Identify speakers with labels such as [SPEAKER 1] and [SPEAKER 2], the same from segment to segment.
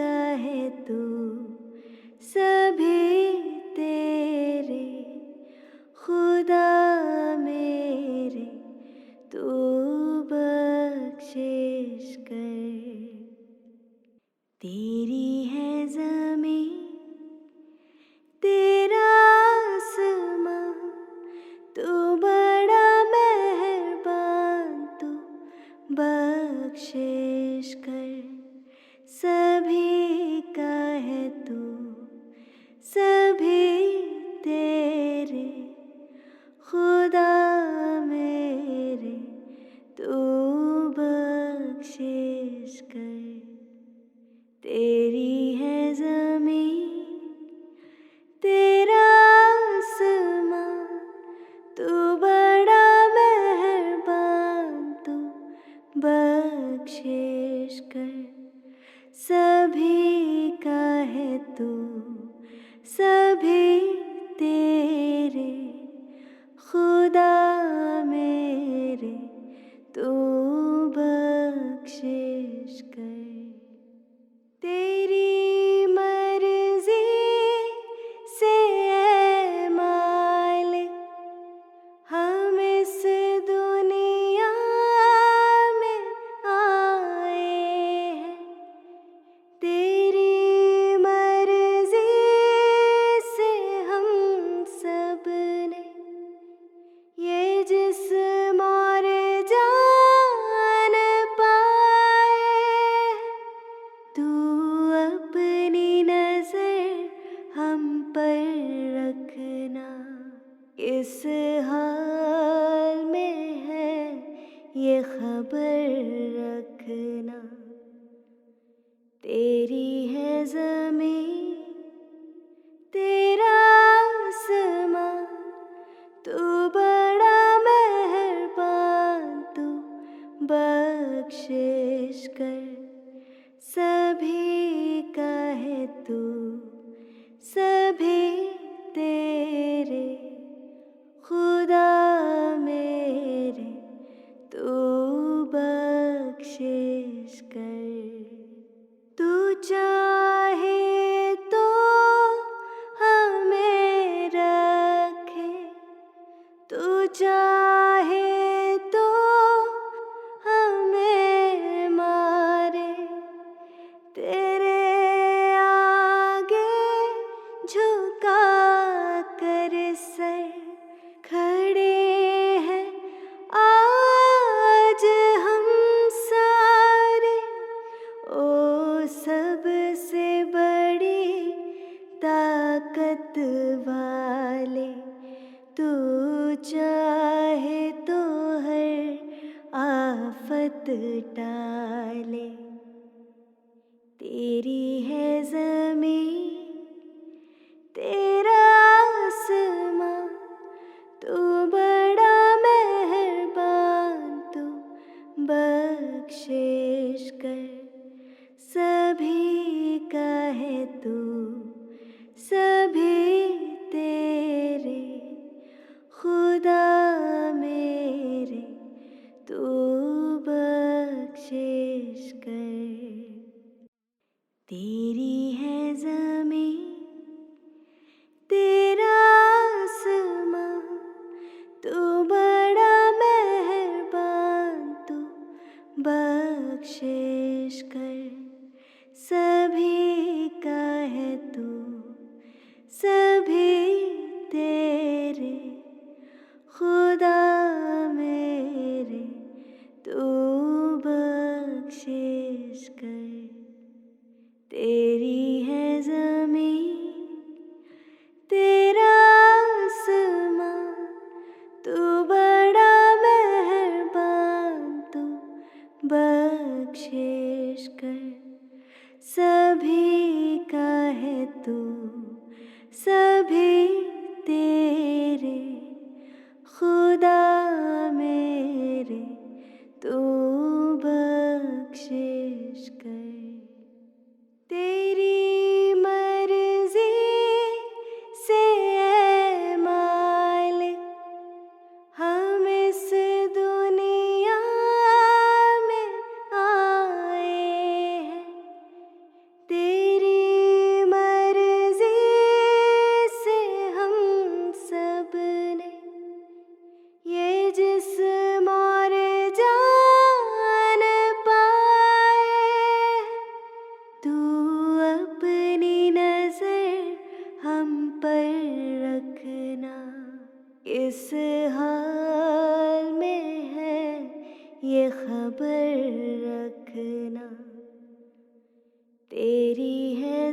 [SPEAKER 1] का है तू, सभी तेरे खुदा मेरे तू बख्शिश कर। तेरी है ज़मीं तेरा आसमां, तू बड़ा मेहरबान, तू बख्शिश कर। सभी का है तू, सभी तेरे खुदा मेरे तू बख्शिश कर। तेरी है ज़मीं तेरा आसमां, तू बड़ा मेहरबान, तू बख्शिश कर। सभी का है तू, सभी तेरे खुदा मेरे तू बख्शिश कर। तेरी मर्जी से ऐ मालिक हम इस दुनिया में आए हैं। तेरी मर्जी से हम सब ने ये जिस्म और जान पाए। तू अपनी नजर हम पर रखना, इस हाल में है ये खबर रखना। तेरी है ज़मीं तेरा आसमां, तू बड़ा मेहरबान, तू बख्शिश कर। सभी का है तू, सभी तेरे खुदा मेरे तू बख्शिश कर। तू चाहे तो हमें रखे, तू चाहे तो हमें मारे। तेरे आगे झुका कर सर खड़े हैं आज हम सारे। ओ सबसे बड़ी ताकत वाले, तू चाहे तो हर आफत टाले। तेरी है ज़मीं तेरा आसमां, तू बड़ा मेहरबान, तू बख्शिश कर। सभी का है तू, सभी तेरे खुदा मेरे तू बख्शिश कर। तेरी है ज़मीं तेरा आसमां, तू बड़ा मेहरबान, तू बख्शिश कर। सभी का है तू, सभी तेरे खुदा मेरे तू बख्शिश कर। तेरी है ज़मीं तेरा आसमां, तू बड़ा मेहरबान, तू बख्शिश कर। सभी का है तू, सभी तेरे खुदा मेरे तू बख्शिश कर। तेरी मर्जी से ऐ मालिक हम इस दुनिया में आए हैं।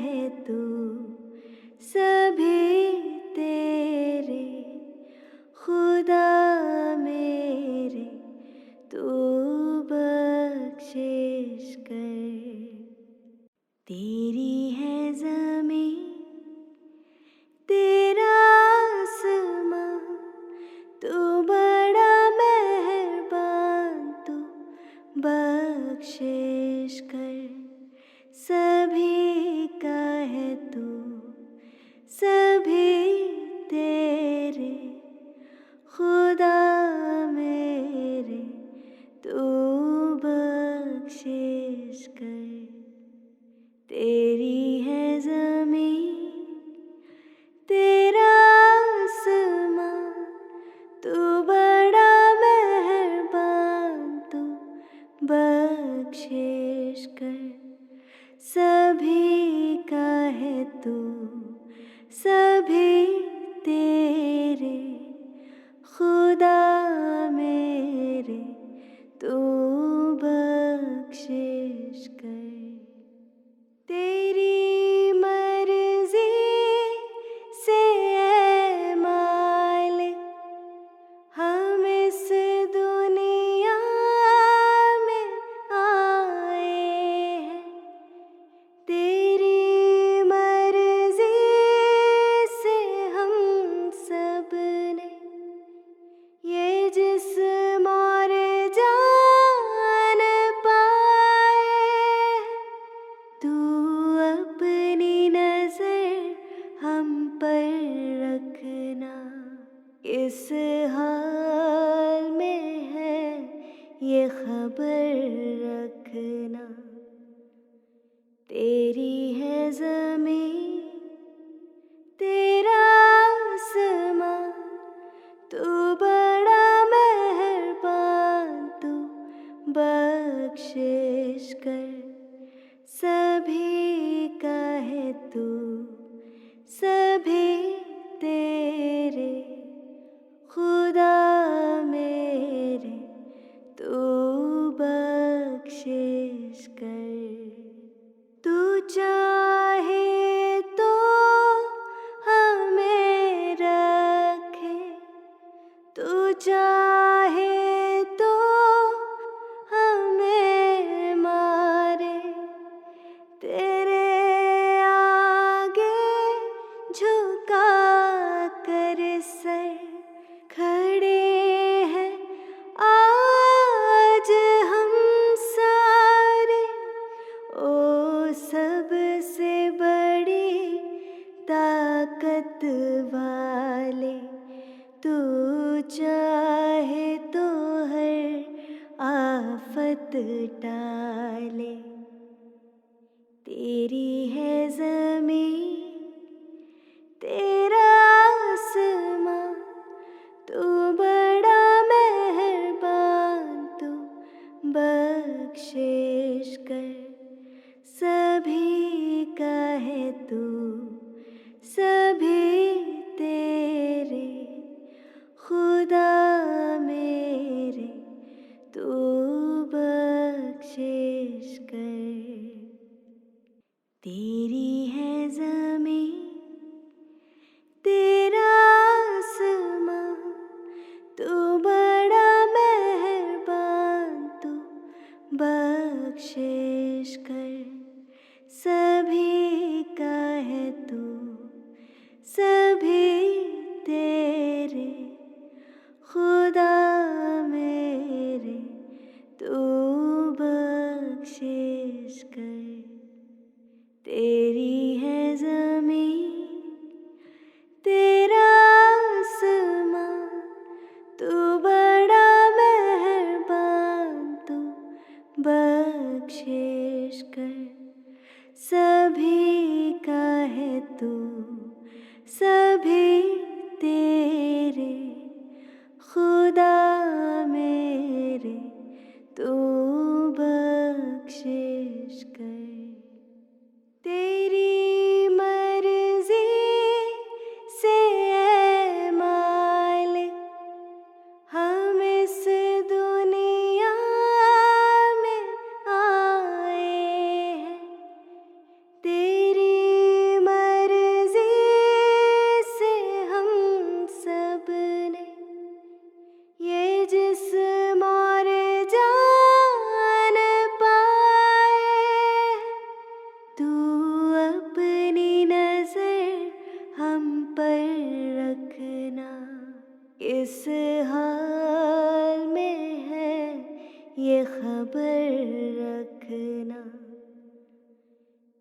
[SPEAKER 1] है तू, सभी तेरे खुदा मेरे, तू बख्शिश कर। तेरी है ज़मीं तेरा आसमां, तू बड़ा मेहरबान, तू बख्शिश कर। सभी का है तू, सभी तेरे खुदा मेरे, तू बख्शिश कर। तेरी है ज़मीं तेरा आसमां, तू बड़ा मेहरबान, तू बख्शिश कर। सभी का है तू, सभी तेरे खुदा मेरे, तू बख्शिश कर। तेरी मर्जी से ऐ मालिक हम इस दुनिया में आए हैं। तेरी मर्जी से हम सब ने ये जिस्म और जान पाए। तू अपनी नजर हम पर रखना, इस हाल में है ये खबर रखना। तेरी है ज़मीं तेरा आसमां, तू बड़ा मेहरबान, तू बख्शिश कर। सभी का है तू, सभी तेरे खुदा मेरे, तू बख्शिश कर। तू चाहे तो हमें रखे, तू चाहे तो हमें मारे। तेरे आगे झुका कर सर खड़े हैं आज हम सारे। ओ सबसे बड़ी ताकत वाले, तू चाहे तो हर आफत टाले। तेरी है ज़मीं तेरा आसमां, तू बड़ा मेहरबान, तू बख्शिश कर। सभी का है तू, सभी तेरे खुदा मेरे, तू बख्शिश कर। तेरी है ज़मीं तेरा आसमां, तू बड़ा मेहरबान, तू बख्शिश कर। सभी का है तू, सभी तेरे खुदा मेरे, तू बख्शिश कर। तेरी है ज़मीं तेरा आसमां, तू बड़ा मेहरबान, तू बख्शिश कर। सभी का है तू, सभी तेरे खुदा मेरे, तू बख्शिश कर। तेरी मर्जी से ऐ मालिक हम इस दुनिया में आए हैं। तेरी